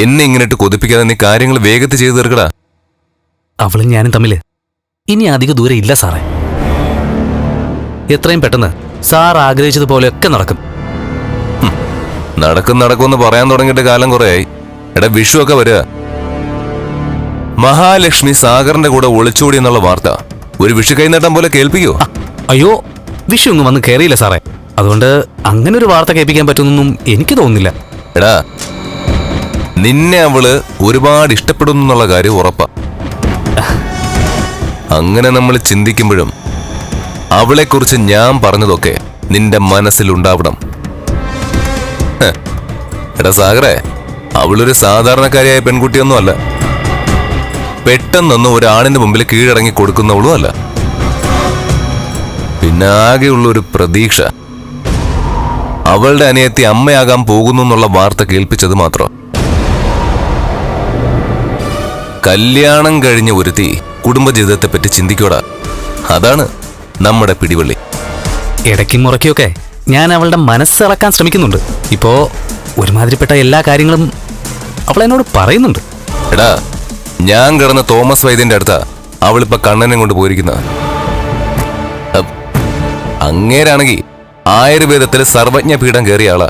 എന്നെ ഇങ്ങനെട്ട് കൊതിപ്പിക്കാതെ നീ കാര്യങ്ങൾ വേഗത്തിൽ ചെയ്തു തീർക്കടാ. അവളും ഞാനും തമ്മില് ഇനി അധിക ദൂരെ ഇല്ല സാറേ. എത്രയും പെട്ടെന്ന് സാർ ആഗ്രഹിച്ചതുപോലെയൊക്കെ നടക്കും. നടക്കുമെന്ന് പറയാൻ തുടങ്ങിയിട്ട് കാലം കുറയായി. എടാ, വിഷു ഒക്കെ വരിക. മഹാലക്ഷ്മി സാഗറിന്റെ കൂടെ ഒളിച്ചോടി എന്നുള്ള വാർത്ത ഒരു വിഷു കൈനീട്ടം പോലെ കേൾപ്പിക്കോ? അയ്യോ, വിഷു ഒന്നും വന്ന് കയറിയില്ല സാറേ. അതുകൊണ്ട് അങ്ങനെ ഒരു വാർത്ത കേൾപ്പിക്കാൻ പറ്റുന്നൊന്നും എനിക്ക് തോന്നുന്നില്ല. എടാ, നിന്നെ അവള് ഒരുപാട് ഇഷ്ടപ്പെടുന്നു എന്നുള്ള കാര്യം ഉറപ്പാ. അങ്ങനെ നമ്മൾ ചിന്തിക്കുമ്പോഴും അവളെക്കുറിച്ച് ഞാൻ പറഞ്ഞതൊക്കെ നിന്റെ മനസ്സിലുണ്ടാവണം. എടാ സാഗറെ, അവളൊരു സാധാരണക്കാരിയായ പെൺകുട്ടിയൊന്നും അല്ല. പെട്ടെന്നൊന്നും ഒരാണിന്റെ മുമ്പിൽ കീഴടങ്ങി കൊടുക്കുന്നവളും അല്ല. പിന്നെ ആകെയുള്ളൊരു പ്രതീക്ഷ അവളുടെ അനിയത്തി അമ്മയാകാൻ പോകുന്നു എന്നുള്ള വാർത്ത കേൾപ്പിച്ചത് മാത്രം. കല്യാണം കഴിഞ്ഞ ഒരുത്തി കുടുംബജീവിതത്തെപ്പറ്റി ചിന്തിക്കൂടാ. അതാണ് നമ്മുടെ പിടിവള്ളി. ഇടയ്ക്കും മുറയ്ക്കൊക്കെ ഞാൻ അവളുടെ മനസ്സിളക്കാൻ ശ്രമിക്കുന്നുണ്ട്. ഇപ്പോ ഒരുമാതിരിപ്പെട്ട എല്ലാ കാര്യങ്ങളും അവൾ എന്നോട് പറയുന്നുണ്ട്. എടാ, ഞാൻ കിടന്ന തോമസ് വൈദ്യന്റെ അടുത്താ അവളിപ്പോ കണ്ണനെ കൊണ്ട് പോയിരിക്കുന്ന. അങ്ങേരാണെങ്കിൽ ആയുർവേദത്തില് സർവജ്ഞ പീഠം കയറിയ ആളാ.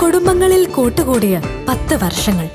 കുടുംബങ്ങളിൽ കൂട്ടുകൂടിയ 10 വർഷങ്ങൾ.